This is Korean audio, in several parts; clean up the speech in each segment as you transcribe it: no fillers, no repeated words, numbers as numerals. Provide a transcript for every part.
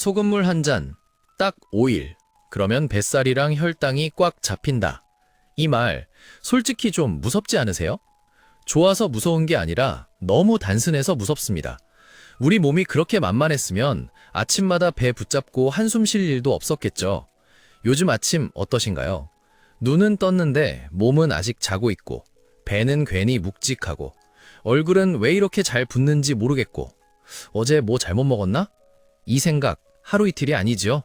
소금물 한 잔, 딱 5일. 그러면 뱃살이랑 혈당이 꽉 잡힌다. 이 말, 솔직히 좀 무섭지 않으세요? 좋아서 무서운 게 아니라 너무 단순해서 무섭습니다. 우리 몸이 그렇게 만만했으면 아침마다 배 붙잡고 한숨 쉴 일도 없었겠죠. 요즘 아침 어떠신가요? 눈은 떴는데 몸은 아직 자고 있고, 배는 괜히 묵직하고, 얼굴은 왜 이렇게 잘 붓는지 모르겠고, 어제 뭐 잘못 먹었나? 이 생각 하루 이틀이 아니지요?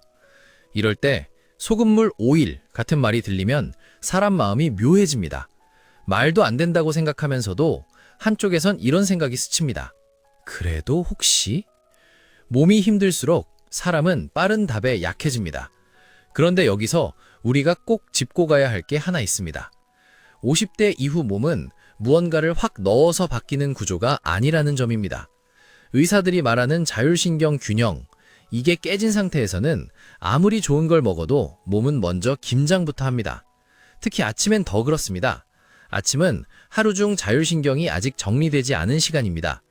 이럴 때 소금물 5일 같은 말이 들리면 사람 마음이 묘해집니다. 말도 안 된다고 생각하면서도 한쪽에선 이런 생각이 스칩니다. 그래도 혹시? 몸이 힘들수록 사람은 빠른 답에 약해집니다. 그런데 여기서 우리가 꼭 짚고 가야 할 게 하나 있습니다. 50대 이후 몸은 무언가를 확 넣어서 바뀌는 구조가 아니라는 점입니다. 의사들이 말하는 자율신경 균형, 이게 깨진 상태에서는 아무리 좋은 걸 먹어도 몸은 먼저 김장부터 합니다. 특히 아침엔 더 그렇습니다. 아침은 하루 중 자율신경이 아직 정리되지 않은 시간입니다.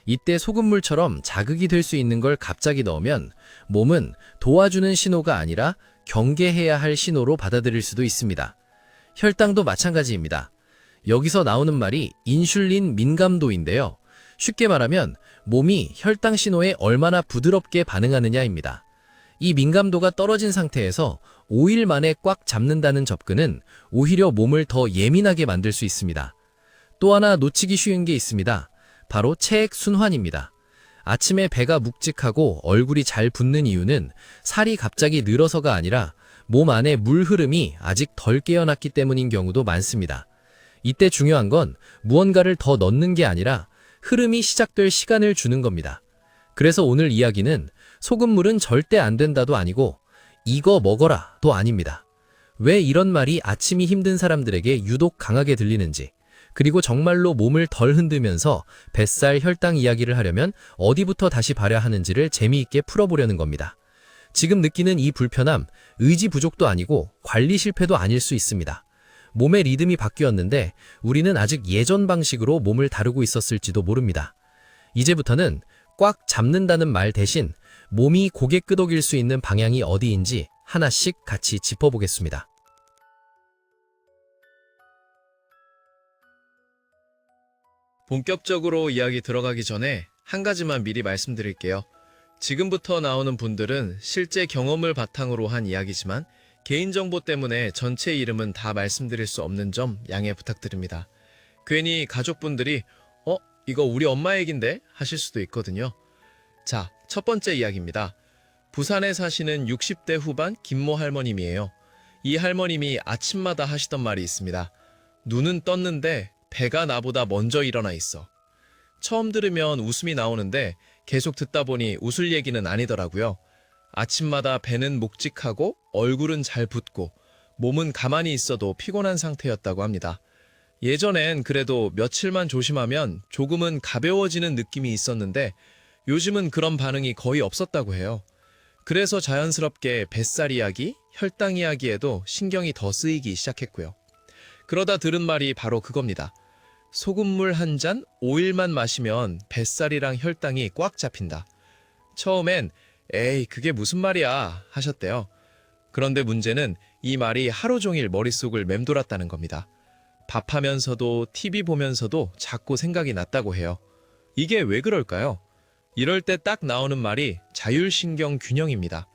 이때 소금물처럼 자극이 될 수 있는 걸 갑자기 넣으면 몸은 도와주는 신호가 아니라 경계해야 할 신호로 받아들일 수도 있습니다. 혈당도 마찬가지입니다. 여기서 나오는 말이 인슐린 민감도인데요. 쉽게 말하면 몸이 혈당 신호에 얼마나 부드럽게 반응하느냐입니다. 이 민감도가 떨어진 상태에서 5일 만에 꽉 잡는다는 접근은 오히려 몸을 더 예민하게 만들 수 있습니다. 또 하나 놓치기 쉬운 게 있습니다. 바로 체액 순환입니다. 아침에 배가 묵직하고 얼굴이 잘 붓는 이유는 살이 갑자기 늘어서가 아니라 몸 안에 물 흐름이 아직 덜 깨어났기 때문인 경우도 많습니다. 이때 중요한 건 무언가를 더 넣는 게 아니라 흐름이 시작될 시간을 주는 겁니다. 그래서 오늘 이야기는 소금물은 절대 안 된다도 아니고 이거 먹어라도 아닙니다. 왜 이런 말이 아침이 힘든 사람들에게 유독 강하게 들리는지, 그리고 정말로 몸을 덜 흔들면서 뱃살 혈당 이야기를 하려면 어디부터 다시 봐야 하는지를 재미있게 풀어보려는 겁니다. 지금 느끼는 이 불편함, 의지 부족도 아니고 관리 실패도 아닐 수 있습니다. 몸의 리듬이 바뀌었는데 우리는 아직 예전 방식으로 몸을 다루고 있었을지도 모릅니다. 이제부터는 꽉 잡는다는 말 대신 몸이 고개 끄덕일 수 있는 방향이 어디인지 하나씩 같이 짚어보겠습니다. 본격적으로 이야기 들어가기 전에 한 가지만 미리 말씀드릴게요. 지금부터 나오는 분들은 실제 경험을 바탕으로 한 이야기지만 개인정보 때문에 전체 이름은 다 말씀드릴 수 없는 점 양해 부탁드립니다. 괜히 가족분들이 이거 우리 엄마 얘긴데? 하실 수도 있거든요. 자, 첫 번째 이야기입니다. 부산에 사시는 60대 후반 김모 할머님이에요. 이 할머님이 아침마다 하시던 말이 있습니다. 눈은 떴는데 배가 나보다 먼저 일어나 있어. 처음 들으면 웃음이 나오는데 계속 듣다 보니 웃을 얘기는 아니더라고요. 아침마다 배는 묵직하고 얼굴은 잘 붓고 몸은 가만히 있어도 피곤한 상태였다고 합니다. 예전엔 그래도 며칠만 조심하면 조금은 가벼워지는 느낌이 있었는데 요즘은 그런 반응이 거의 없었다고 해요. 그래서 자연스럽게 뱃살 이야기, 혈당 이야기에도 신경이 더 쓰이기 시작했고요. 그러다 들은 말이 바로 그겁니다. 소금물 한 잔 5일만 마시면 뱃살이랑 혈당이 꽉 잡힌다. 처음엔 에이 그게 무슨 말이야 하셨대요. 그런데 문제는 이 말이 하루 종일 머릿속을 맴돌았다는 겁니다. 밥하면서도 TV 보면서도 자꾸 생각이 났다고 해요. 이게 왜 그럴까요? 이럴 때 딱 나오는 말이 자율신경 균형입니다.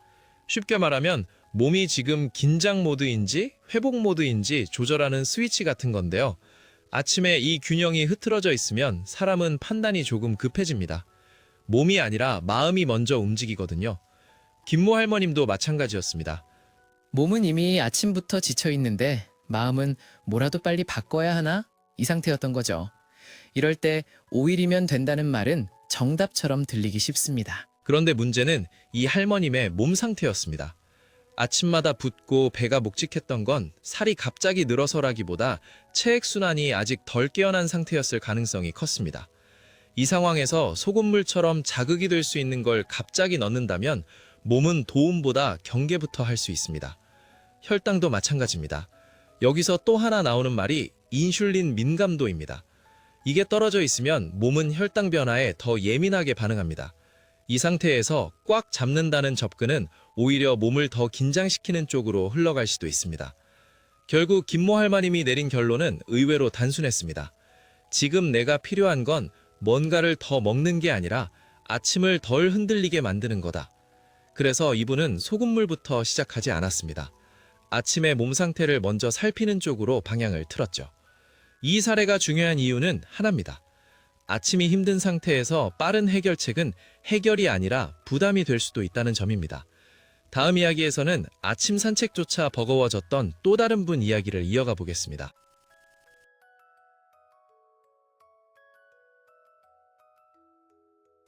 쉽게 말하면 몸이 지금 긴장 모드인지 회복 모드인지 조절하는 스위치 같은 건데요. 아침에 이 균형이 흐트러져 있으면 사람은 판단이 조금 급해집니다. 몸이 아니라 마음이 먼저 움직이거든요. 김모 할머님도 마찬가지였습니다. 몸은 이미 아침부터 지쳐 있는데 마음은 뭐라도 빨리 바꿔야 하나? 이 상태였던 거죠. 이럴 때 5일이면 된다는 말은 정답처럼 들리기 쉽습니다. 그런데 문제는 이 할머님의 몸 상태였습니다. 아침마다 붓고 배가 묵직했던 건 살이 갑자기 늘어서라기보다 체액순환이 아직 덜 깨어난 상태였을 가능성이 컸습니다. 이 상황에서 소금물처럼 자극이 될 수 있는 걸 갑자기 넣는다면 몸은 도움보다 경계부터 할 수 있습니다. 혈당도 마찬가지입니다. 여기서 또 하나 나오는 말이 인슐린 민감도입니다. 이게 떨어져 있으면 몸은 혈당 변화에 더 예민하게 반응합니다. 이 상태에서 꽉 잡는다는 접근은 오히려 몸을 더 긴장시키는 쪽으로 흘러갈 수도 있습니다. 결국 김모 할머님이 내린 결론은 의외로 단순했습니다. 지금 내가 필요한 건 뭔가를 더 먹는 게 아니라 아침을 덜 흔들리게 만드는 거다. 그래서 이분은 소금물부터 시작하지 않았습니다. 아침의 몸 상태를 먼저 살피는 쪽으로 방향을 틀었죠. 이 사례가 중요한 이유는 하나입니다. 아침이 힘든 상태에서 빠른 해결책은 해결이 아니라 부담이 될 수도 있다는 점입니다. 다음 이야기에서는 아침 산책조차 버거워졌던 또 다른 분 이야기를 이어가 보겠습니다.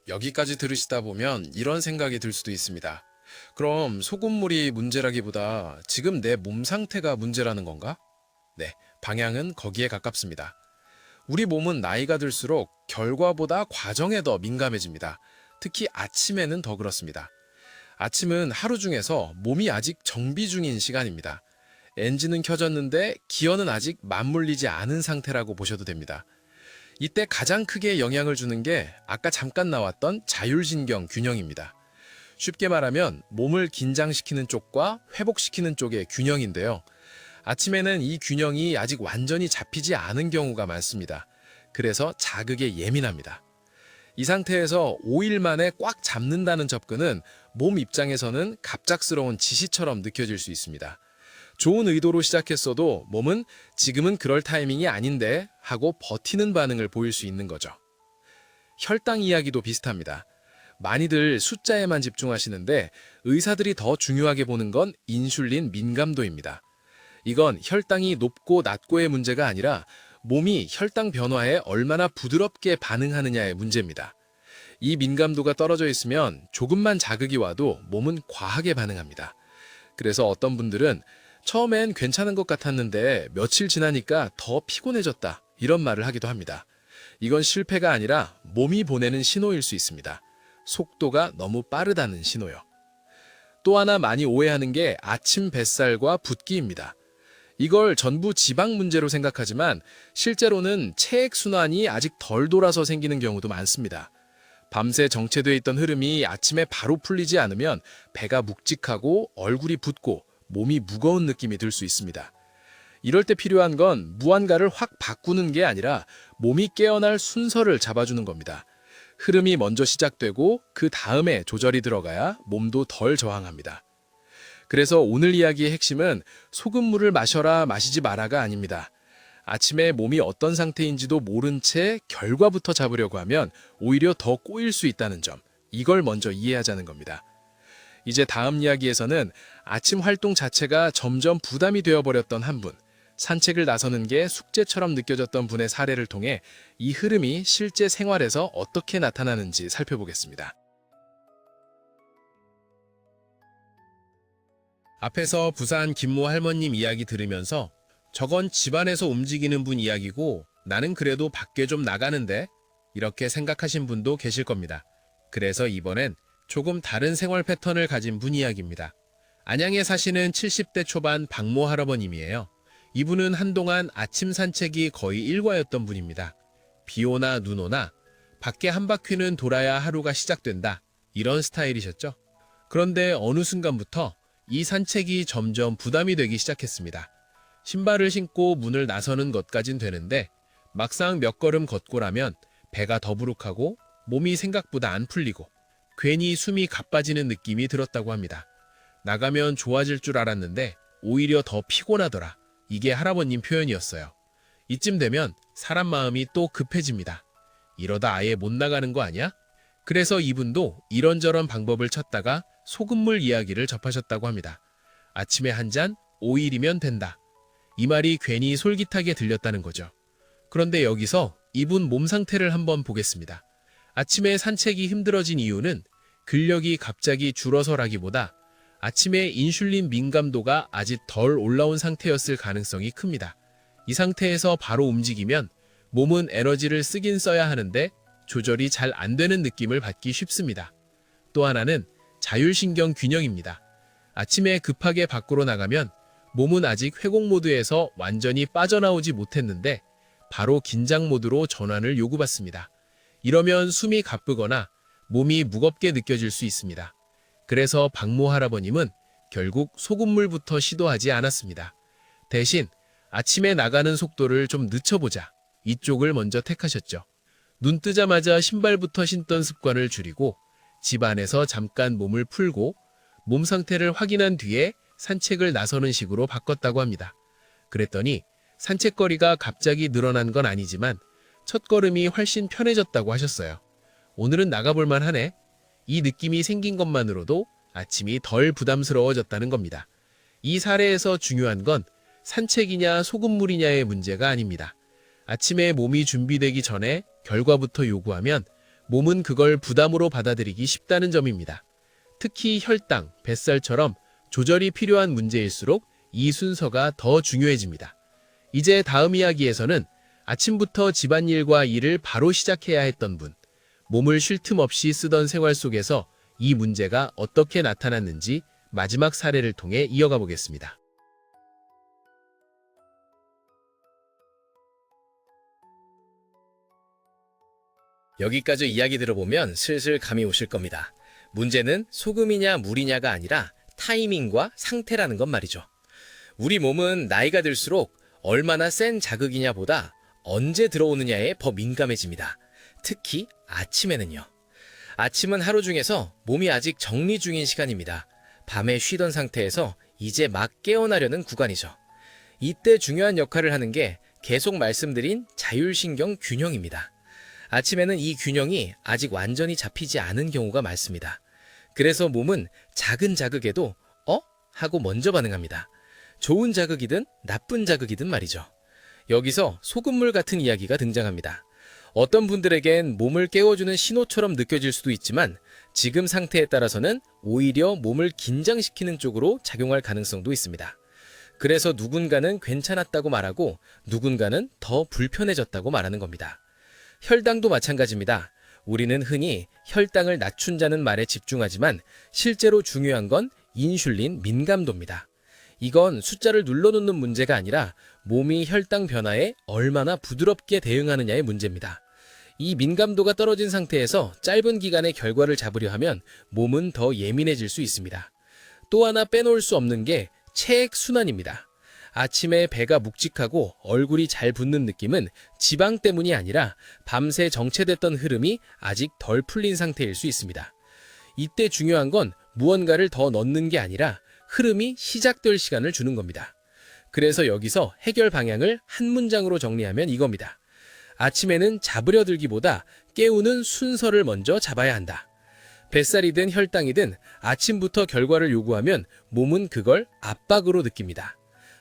여기까지 들으시다 보면 이런 생각이 들 수도 있습니다. 그럼 소금물이 문제라기보다 지금 내 몸 상태가 문제라는 건가? 네, 방향은 거기에 가깝습니다. 우리 몸은 나이가 들수록 결과보다 과정에 더 민감해집니다. 특히 아침에는 더 그렇습니다. 아침은 하루 중에서 몸이 아직 정비 중인 시간입니다. 엔진은 켜졌는데 기어는 아직 맞물리지 않은 상태라고 보셔도 됩니다. 이때 가장 크게 영향을 주는 게 아까 잠깐 나왔던 자율신경 균형입니다. 쉽게 말하면 몸을 긴장시키는 쪽과 회복시키는 쪽의 균형인데요. 아침에는 이 균형이 아직 완전히 잡히지 않은 경우가 많습니다. 그래서 자극에 예민합니다. 이 상태에서 5일 만에 꽉 잡는다는 접근은 몸 입장에서는 갑작스러운 지시처럼 느껴질 수 있습니다. 좋은 의도로 시작했어도 몸은 지금은 그럴 타이밍이 아닌데 하고 버티는 반응을 보일 수 있는 거죠. 혈당 이야기도 비슷합니다. 많이들 숫자에만 집중하시는데 의사들이 더 중요하게 보는 건 인슐린 민감도입니다. 이건 혈당이 높고 낮고의 문제가 아니라 몸이 혈당 변화에 얼마나 부드럽게 반응하느냐의 문제입니다. 이 민감도가 떨어져 있으면 조금만 자극이 와도 몸은 과하게 반응합니다. 그래서 어떤 분들은 처음엔 괜찮은 것 같았는데 며칠 지나니까 더 피곤해졌다 이런 말을 하기도 합니다. 이건 실패가 아니라 몸이 보내는 신호일 수 있습니다. 속도가 너무 빠르다는 신호요. 또 하나 많이 오해하는 게 아침 뱃살과 붓기입니다. 이걸 전부 지방 문제로 생각하지만 실제로는 체액순환이 아직 덜 돌아서 생기는 경우도 많습니다. 밤새 정체되어 있던 흐름이 아침에 바로 풀리지 않으면 배가 묵직하고 얼굴이 붓고 몸이 무거운 느낌이 들 수 있습니다. 이럴 때 필요한 건 무언가를 확 바꾸는 게 아니라 몸이 깨어날 순서를 잡아주는 겁니다. 흐름이 먼저 시작되고 그 다음에 조절이 들어가야 몸도 덜 저항합니다. 그래서 오늘 이야기의 핵심은 소금물을 마셔라 마시지 마라가 아닙니다. 아침에 몸이 어떤 상태인지도 모른 채 결과부터 잡으려고 하면 오히려 더 꼬일 수 있다는 점, 이걸 먼저 이해하자는 겁니다. 이제 다음 이야기에서는 아침 활동 자체가 점점 부담이 되어버렸던 한 분, 산책을 나서는 게 숙제처럼 느껴졌던 분의 사례를 통해 이 흐름이 실제 생활에서 어떻게 나타나는지 살펴보겠습니다. 앞에서 부산 김모 할머님 이야기 들으면서 저건 집안에서 움직이는 분 이야기고 나는 그래도 밖에 좀 나가는데 이렇게 생각하신 분도 계실 겁니다. 그래서 이번엔 조금 다른 생활 패턴을 가진 분 이야기입니다. 안양에 사시는 70대 초반 박모 할아버님이에요. 이분은 한동안 아침 산책이 거의 일과였던 분입니다. 비 오나 눈 오나 밖에 한 바퀴는 돌아야 하루가 시작된다. 이런 스타일이셨죠. 그런데 어느 순간부터 이 산책이 점점 부담이 되기 시작했습니다. 신발을 신고 문을 나서는 것까진 되는데 막상 몇 걸음 걷고 나면 배가 더부룩하고 몸이 생각보다 안 풀리고 괜히 숨이 가빠지는 느낌이 들었다고 합니다. 나가면 좋아질 줄 알았는데 오히려 더 피곤하더라. 이게 할아버님 표현이었어요. 이쯤 되면 사람 마음이 또 급해집니다. 이러다 아예 못 나가는 거 아니야? 그래서 이분도 이런저런 방법을 찾다가 소금물 이야기를 접하셨다고 합니다. 아침에 한 잔, 5일이면 된다. 이 말이 괜히 솔깃하게 들렸다는 거죠. 그런데 여기서 이분 몸 상태를 한번 보겠습니다. 아침에 산책이 힘들어진 이유는 근력이 갑자기 줄어서라기보다 아침에 인슐린 민감도가 아직 덜 올라온 상태였을 가능성이 큽니다. 이 상태에서 바로 움직이면 몸은 에너지를 쓰긴 써야 하는데 조절이 잘 안 되는 느낌을 받기 쉽습니다. 또 하나는 자율신경 균형입니다. 아침에 급하게 밖으로 나가면 몸은 아직 회복 모드에서 완전히 빠져나오지 못했는데 바로 긴장 모드로 전환을 요구받습니다. 이러면 숨이 가쁘거나 몸이 무겁게 느껴질 수 있습니다. 그래서 박모 할아버님은 결국 소금물부터 시도하지 않았습니다. 대신 아침에 나가는 속도를 좀 늦춰보자. 이쪽을 먼저 택하셨죠. 눈 뜨자마자 신발부터 신던 습관을 줄이고 집 안에서 잠깐 몸을 풀고 몸 상태를 확인한 뒤에 산책을 나서는 식으로 바꿨다고 합니다. 그랬더니 산책거리가 갑자기 늘어난 건 아니지만 첫걸음이 훨씬 편해졌다고 하셨어요. 오늘은 나가볼만 하네. 이 느낌이 생긴 것만으로도 아침이 덜 부담스러워졌다는 겁니다. 이 사례에서 중요한 건 산책이냐 소금물이냐의 문제가 아닙니다. 아침에 몸이 준비되기 전에 결과부터 요구하면 몸은 그걸 부담으로 받아들이기 쉽다는 점입니다. 특히 혈당, 뱃살처럼 조절이 필요한 문제일수록 이 순서가 더 중요해집니다. 이제 다음 이야기에서는 아침부터 집안일과 일을 바로 시작해야 했던 분, 몸을 쉴 틈 없이 쓰던 생활 속에서 이 문제가 어떻게 나타났는지 마지막 사례를 통해 이어가 보겠습니다. 여기까지 이야기 들어보면 슬슬 감이 오실 겁니다. 문제는 소금이냐 물이냐가 아니라 타이밍과 상태라는 것 말이죠. 우리 몸은 나이가 들수록 얼마나 센 자극이냐보다 언제 들어오느냐에 더 민감해집니다. 특히 아침에는요. 아침은 하루 중에서 몸이 아직 정리 중인 시간입니다. 밤에 쉬던 상태에서 이제 막 깨어나려는 구간이죠. 이때 중요한 역할을 하는 게 계속 말씀드린 자율신경 균형입니다. 아침에는 이 균형이 아직 완전히 잡히지 않은 경우가 많습니다. 그래서 몸은 작은 자극에도 하고 먼저 반응합니다. 좋은 자극이든 나쁜 자극이든 말이죠. 여기서 소금물 같은 이야기가 등장합니다. 어떤 분들에겐 몸을 깨워주는 신호처럼 느껴질 수도 있지만 지금 상태에 따라서는 오히려 몸을 긴장시키는 쪽으로 작용할 가능성도 있습니다. 그래서 누군가는 괜찮았다고 말하고 누군가는 더 불편해졌다고 말하는 겁니다. 혈당도 마찬가지입니다. 우리는 흔히 혈당을 낮춘다는 말에 집중하지만 실제로 중요한 건 인슐린 민감도입니다. 이건 숫자를 눌러놓는 문제가 아니라 몸이 혈당 변화에 얼마나 부드럽게 대응하느냐의 문제입니다. 이 민감도가 떨어진 상태에서 짧은 기간의 결과를 잡으려 하면 몸은 더 예민해질 수 있습니다. 또 하나 빼놓을 수 없는 게 체액순환입니다. 아침에 배가 묵직하고 얼굴이 잘 붓는 느낌은 지방 때문이 아니라 밤새 정체됐던 흐름이 아직 덜 풀린 상태일 수 있습니다. 이때 중요한 건 무언가를 더 넣는 게 아니라 흐름이 시작될 시간을 주는 겁니다. 그래서 여기서 해결 방향을 한 문장으로 정리하면 이겁니다. 아침에는 잡으려 들기보다 깨우는 순서를 먼저 잡아야 한다. 뱃살이든 혈당이든 아침부터 결과를 요구하면 몸은 그걸 압박으로 느낍니다.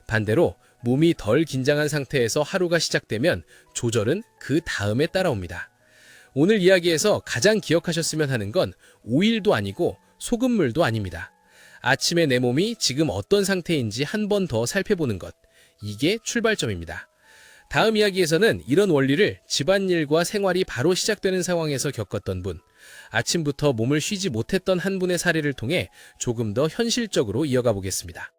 반대로 몸이 덜 긴장한 상태에서 하루가 시작되면 조절은 그 다음에 따라옵니다. 오늘 이야기에서 가장 기억하셨으면 하는 건 오일도 아니고 소금물도 아닙니다. 아침에 내 몸이 지금 어떤 상태인지 한 번 더 살펴보는 것. 이게 출발점입니다. 다음 이야기에서는 이런 원리를 집안일과 생활이 바로 시작되는 상황에서 겪었던 분, 아침부터 몸을 쉬지 못했던 한 분의 사례를 통해 조금 더 현실적으로 이어가 보겠습니다.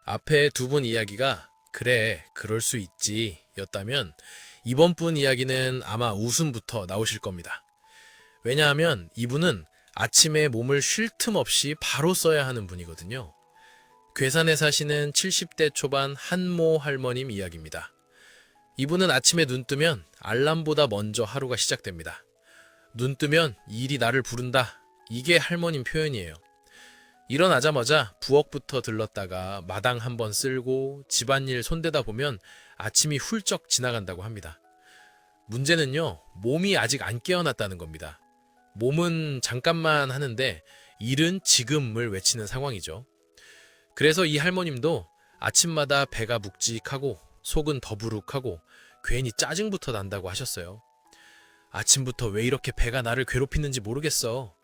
앞에 두 분 이야기가 그래, 그럴 수 있지 였다면 이번 분 이야기는 아마 웃음부터 나오실 겁니다. 왜냐하면 이분은 아침에 몸을 쉴 틈 없이 바로 써야 하는 분이거든요. 괴산에 사시는 70대 초반 한모 할머님 이야기입니다. 이분은 아침에 눈 뜨면 알람보다 먼저 하루가 시작됩니다. 눈 뜨면 일이 나를 부른다. 이게 할머님 표현이에요. 일어나자마자 부엌부터 들렀다가 마당 한번 쓸고 집안일 손대다 보면 아침이 훌쩍 지나간다고 합니다. 문제는요, 몸이 아직 안 깨어났다는 겁니다. 몸은 잠깐만 하는데 일은 지금을 외치는 상황이죠. 그래서 이 할머님도 아침마다 배가 묵직하고 속은 더부룩하고 괜히 짜증부터 난다고 하셨어요. 아침부터 왜 이렇게 배가 나를 괴롭히는지 모르겠어.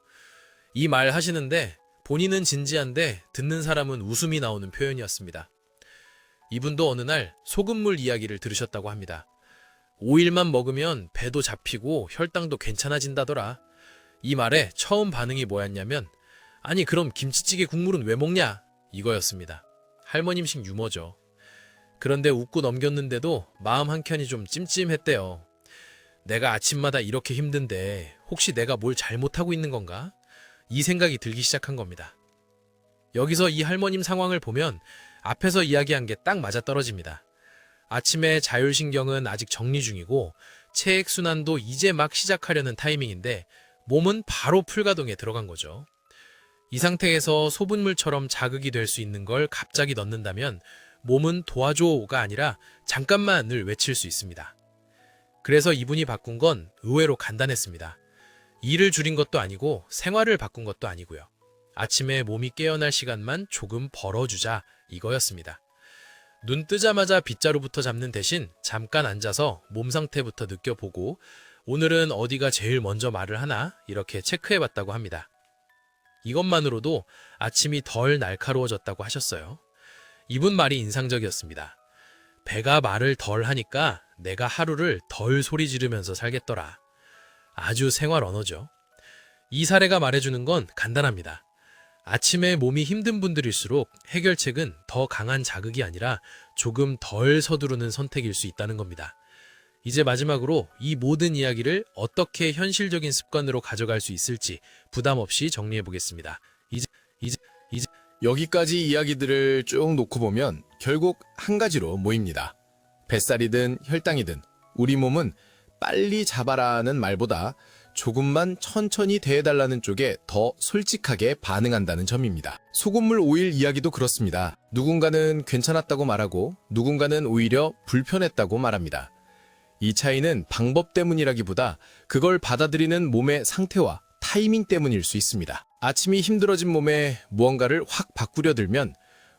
이 말 하시는데 본인은 진지한데 듣는 사람은 웃음이 나오는 표현이었습니다. 이분도 어느 날 소금물 이야기를 들으셨다고 합니다. 오일만 먹으면 배도 잡히고 혈당도 괜찮아진다더라. 이 말에 처음 반응이 뭐였냐면 아니 그럼 김치찌개 국물은 왜 먹냐? 이거였습니다. 할머님식 유머죠. 그런데 웃고 넘겼는데도 마음 한켠이 좀 찜찜했대요. 내가 아침마다 이렇게 힘든데 혹시 내가 뭘 잘못하고 있는 건가? 이 생각이 들기 시작한 겁니다. 여기서 이 할머님 상황을 보면 앞에서 이야기한 게 딱 맞아떨어집니다. 아침에 자율신경은 아직 정리 중이고 체액순환도 이제 막 시작하려는 타이밍인데 몸은 바로 풀가동에 들어간 거죠. 이 상태에서 소분물처럼 자극이 될 수 있는 걸 갑자기 넣는다면 몸은 도와줘가 아니라 잠깐만을 외칠 수 있습니다. 그래서 이분이 바꾼 건 의외로 간단했습니다. 일을 줄인 것도 아니고 생활을 바꾼 것도 아니고요. 아침에 몸이 깨어날 시간만 조금 벌어주자 이거였습니다. 눈 뜨자마자 빗자루부터 잡는 대신 잠깐 앉아서 몸 상태부터 느껴보고 오늘은 어디가 제일 먼저 말을 하나 이렇게 체크해봤다고 합니다. 이것만으로도 아침이 덜 날카로워졌다고 하셨어요. 이분 말이 인상적이었습니다. 배가 말을 덜 하니까 내가 하루를 덜 소리 지르면서 살겠더라. 아주 생활 언어죠. 이 사례가 말해주는 건 간단합니다. 아침에 몸이 힘든 분들일수록 해결책은 더 강한 자극이 아니라 조금 덜 서두르는 선택일 수 있다는 겁니다. 이제 마지막으로 이 모든 이야기를 어떻게 현실적인 습관으로 가져갈 수 있을지 부담 없이 정리해 보겠습니다. 여기까지 이야기들을 쭉 놓고 보면 결국 한 가지로 모입니다. 뱃살이든 혈당이든 우리 몸은 빨리 잡아라는 말보다 조금만 천천히 대해달라는 쪽에 더 솔직하게 반응한다는 점입니다. 소금물 오일 이야기도 그렇습니다. 누군가는 괜찮았다고 말하고 누군가는 오히려 불편했다고 말합니다. 이 차이는 방법 때문이라기보다 그걸 받아들이는 몸의 상태와 타이밍 때문일 수 있습니다. 아침이 힘들어진 몸에 무언가를 확 바꾸려 들면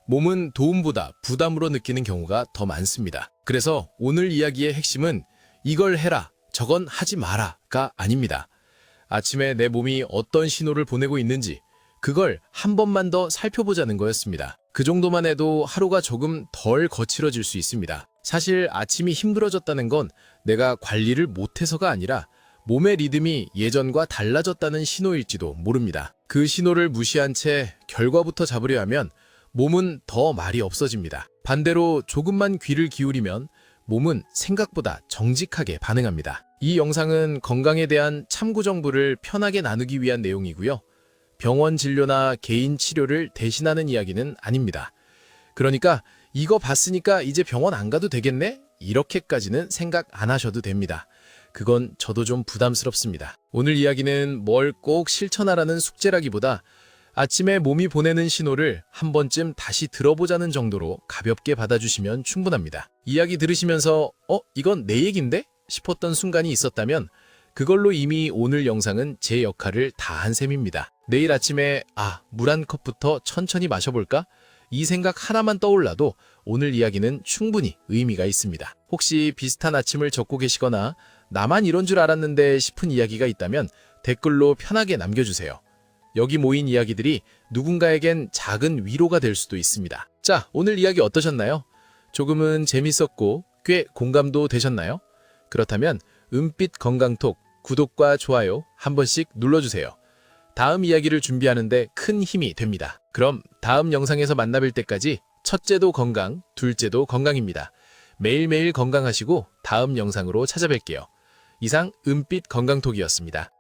몸은 도움보다 부담으로 느끼는 경우가 더 많습니다. 그래서 오늘 이야기의 핵심은 이걸 해라, 저건 하지 마라가 아닙니다. 아침에 내 몸이 어떤 신호를 보내고 있는지 그걸 한 번만 더 살펴보자는 거였습니다. 그 정도만 해도 하루가 조금 덜 거칠어질 수 있습니다. 사실 아침이 힘들어졌다는 건 내가 관리를 못해서가 아니라 몸의 리듬이 예전과 달라졌다는 신호일지도 모릅니다. 그 신호를 무시한 채 결과부터 잡으려 하면 몸은 더 말이 없어집니다. 반대로 조금만 귀를 기울이면 몸은 생각보다 정직하게 반응합니다. 이 영상은 건강에 대한 참고 정보를 편하게 나누기 위한 내용이고요. 병원 진료나 개인 치료를 대신하는 이야기는 아닙니다. 그러니까 이거 봤으니까 이제 병원 안 가도 되겠네? 이렇게까지는 생각 안 하셔도 됩니다. 그건 저도 좀 부담스럽습니다. 오늘 이야기는 뭘 꼭 실천하라는 숙제라기보다 아침에 몸이 보내는 신호를 한 번쯤 다시 들어보자는 정도로 가볍게 받아주시면 충분합니다. 이야기 들으시면서 이건 내 얘긴데? 싶었던 순간이 있었다면 그걸로 이미 오늘 영상은 제 역할을 다 한 셈입니다. 내일 아침에 물 한 컵부터 천천히 마셔볼까? 이 생각 하나만 떠올라도 오늘 이야기는 충분히 의미가 있습니다. 혹시 비슷한 아침을 적고 계시거나 나만 이런 줄 알았는데 싶은 이야기가 있다면 댓글로 편하게 남겨주세요. 여기 모인 이야기들이 누군가에겐 작은 위로가 될 수도 있습니다. 자, 오늘 이야기 어떠셨나요? 조금은 재밌었고 꽤 공감도 되셨나요? 그렇다면 은빛 건강톡 구독과 좋아요 한 번씩 눌러주세요. 다음 이야기를 준비하는데 큰 힘이 됩니다. 그럼 다음 영상에서 만나뵐 때까지 첫째도 건강, 둘째도 건강입니다. 매일매일 건강하시고 다음 영상으로 찾아뵐게요. 이상 은빛 건강톡이었습니다.